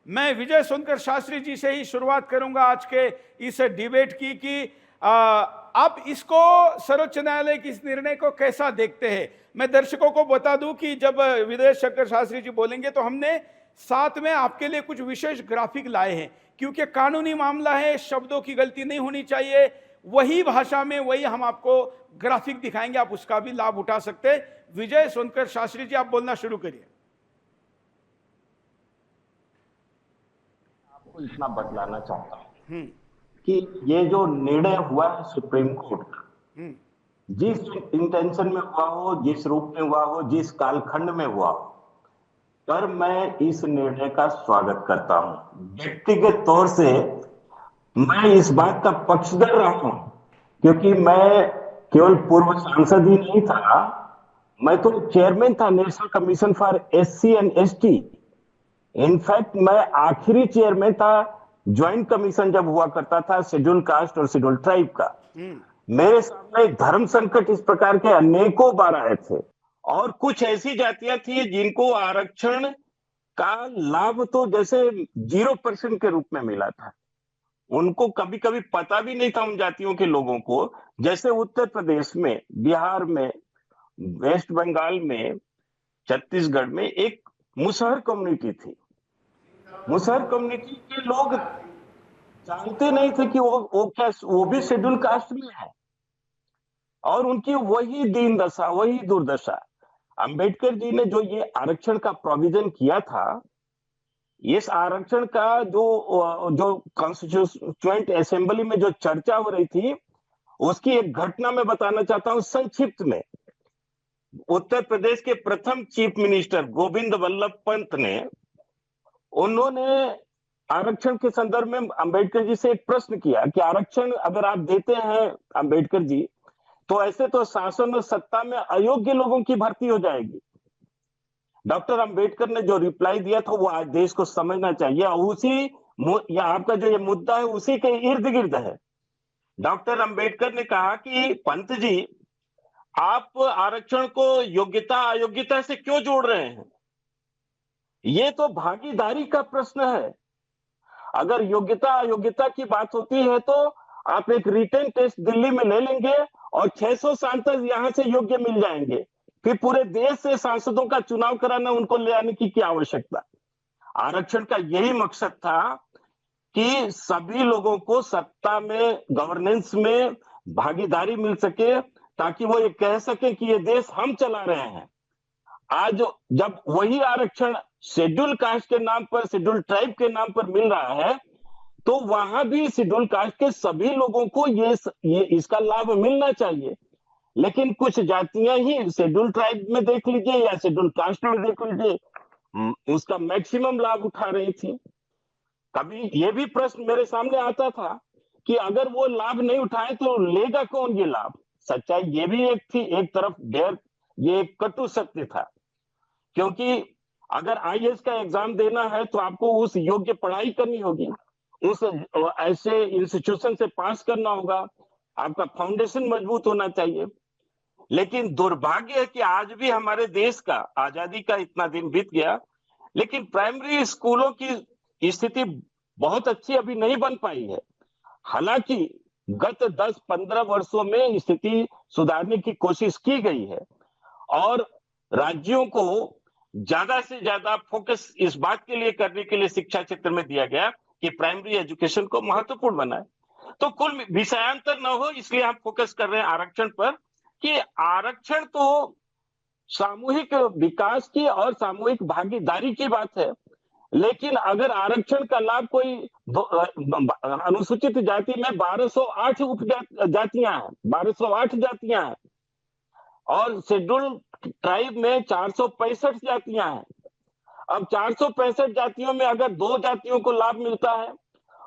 मैं विजय सोनकर शास्त्री जी से ही शुरुआत करूंगा आज के इस डिबेट की कि आप इसको सर्वोच्च न्यायालय के इस निर्णय को कैसा देखते हैं। मैं दर्शकों को बता दूं कि जब विजय शंकर शास्त्री जी बोलेंगे तो हमने साथ में आपके लिए कुछ विशेष ग्राफिक लाए हैं, क्योंकि कानूनी मामला है, शब्दों की गलती नहीं होनी चाहिए। वही भाषा में वही हम आपको ग्राफिक दिखाएंगे, आप उसका भी लाभ उठा सकते हैं। विजय सोनकर शास्त्री जी, आप बोलना शुरू करिए। आपको इतना बतलाना चाहता हूं कि ये जो निर्णय हुआ है सुप्रीम कोर्ट का, जिस इंटेंशन में हुआ हो, जिस रूप में हुआ हो, जिस कालखंड में हुआ हो, पर मैं इस निर्णय का स्वागत करता हूं। व्यक्तिगत तौर से मैं इस बात का पक्षधर रहा हूं, क्योंकि मैं केवल पूर्व सांसद ही नहीं था, मैं तो चेयरमैन था national commission for SC and ST. In fact मैं आखिरी चेयरमैन था ज्वाइंट कमीशन जब हुआ करता था शेड्यूल कास्ट और शेड्यूल ट्राइब का। मेरे सामने धर्म संकट इस प्रकार के अनेकों बार आए थे, और कुछ ऐसी जातियां थी जिनको आरक्षण का लाभ तो जैसे 0% के रूप में मिला था। उनको कभी कभी पता भी नहीं था उन जातियों के लोगों को। जैसे उत्तर प्रदेश में, बिहार में, वेस्ट बंगाल में, छत्तीसगढ़ में एक मुसहर कम्युनिटी थी। मुसहर कम्युनिटी के लोग जानते नहीं थे कि वो भी शेड्यूल कास्ट में है, और उनकी वही दीन दशा, वही दुर्दशा। अंबेडकर जी ने जो ये आरक्षण का प्रोविजन किया था, इस आरक्षण का जो कॉन्स्टिट्यूएंट असेंबली में जो चर्चा हो रही थी, उसकी एक घटना मैं बताना चाहता हूं संक्षिप्त में। उत्तर प्रदेश के प्रथम चीफ मिनिस्टर गोविंद वल्लभ पंत ने, उन्होंने आरक्षण के संदर्भ में अंबेडकर जी से एक प्रश्न किया कि आरक्षण अगर आप देते हैं अंबेडकर जी, तो ऐसे तो शासन और सत्ता में अयोग्य लोगों की भर्ती हो जाएगी। डॉक्टर अंबेडकर ने जो रिप्लाई दिया था वो आज देश को समझना चाहिए, और उसी या आपका जो ये मुद्दा है उसी के इर्द गिर्द है। डॉक्टर अंबेडकर ने कहा कि पंत जी, आप आरक्षण को योग्यता अयोग्यता से क्यों जोड़ रहे हैं? ये तो भागीदारी का प्रश्न है। अगर योग्यता अयोग्यता की बात होती है तो आप एक रिटन टेस्ट दिल्ली में ले लेंगे और 600 सांसद यहां से योग्य मिल जाएंगे। फिर पूरे देश से सांसदों का चुनाव कराना, उनको ले आने की क्या आवश्यकता? आरक्षण का यही मकसद था कि सभी लोगों को सत्ता में, गवर्नेंस में भागीदारी मिल सके, ताकि वो ये कह सके कि ये देश हम चला रहे हैं। आज जब वही आरक्षण शेड्यूल कास्ट के नाम पर, शेड्यूल ट्राइब के नाम पर मिल रहा है, तो वहां भी शेड्यूल कास्ट के सभी लोगों को ये इसका लाभ मिलना चाहिए। लेकिन कुछ जातियां ही, शेड्यूल ट्राइब में देख लीजिए या शेड्यूल कास्ट में देख लीजिए, उसका मैक्सिमम लाभ उठा रही थी। कभी ये भी प्रश्न मेरे सामने आता था कि अगर वो लाभ नहीं उठाए तो लेगा कौन ये लाभ? सच्चाई ये भी एक थी, एक तरफ ढेर, ये एक कटु सत्य था। क्योंकि अगर आईएएस का एग्जाम देना है तो आपको उस योग्य पढ़ाई करनी होगी, उस ऐसे इंस्टीट्यूशन से पास करना होगा, आपका फाउंडेशन मजबूत होना चाहिए। लेकिन दुर्भाग्य है कि आज भी हमारे देश का, आजादी का इतना दिन बीत गया, लेकिन प्राइमरी स्कूलों की स्थिति बहुत अच्छी अभी नहीं बन पाई है। हालांकि गत 10-15 वर्षों में स्थिति सुधारने की कोशिश की गई है, और राज्यों को ज्यादा से ज्यादा फोकस इस बात के लिए करने के लिए शिक्षा क्षेत्र में दिया गया कि प्राइमरी एजुकेशन को महत्वपूर्ण बनाए। तो कुल विषयांतर न हो, इसलिए हम फोकस कर रहे हैं आरक्षण पर, कि आरक्षण तो सामूहिक विकास की और सामूहिक भागीदारी की बात है। लेकिन अगर आरक्षण का लाभ कोई अनुसूचित जाति में 1208 उप जातियां हैं, 1208 जातियां हैं, और शेड्यूल ट्राइब में 465 जातियां हैं। अब 465 जातियों में अगर 2 जातियों को लाभ मिलता है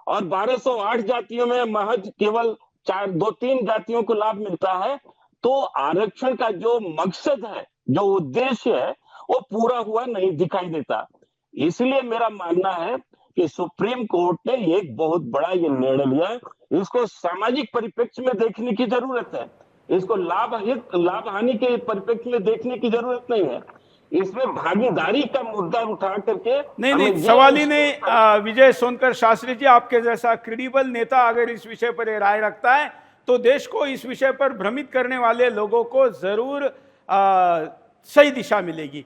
और 1208 जातियों में महज केवल 2-3 जातियों को लाभ मिलता है, तो आरक्षण का जो मकसद है, जो उद्देश्य है, वो पूरा हुआ नहीं दिखाई देता। इसलिए मेरा मानना है कि सुप्रीम कोर्ट ने एक बहुत बड़ा ये निर्णय लिया है, इसको सामाजिक परिप्रेक्ष्य में देखने की जरूरत है। इसको लाभ हानि के परिप्रेक्ष्य में देखने की जरूरत नहीं है। इसमें भागीदारी का मुद्दा उठा करके नहीं हमें नहीं, ये सवाल ही नहीं। विजय सोनकर शास्त्री जी, आपके जैसा क्रेडिबल नेता अगर इस विषय पर ये राय रखता है तो देश को इस विषय पर भ्रमित करने वाले लोगों को जरूर सही दिशा मिलेगी।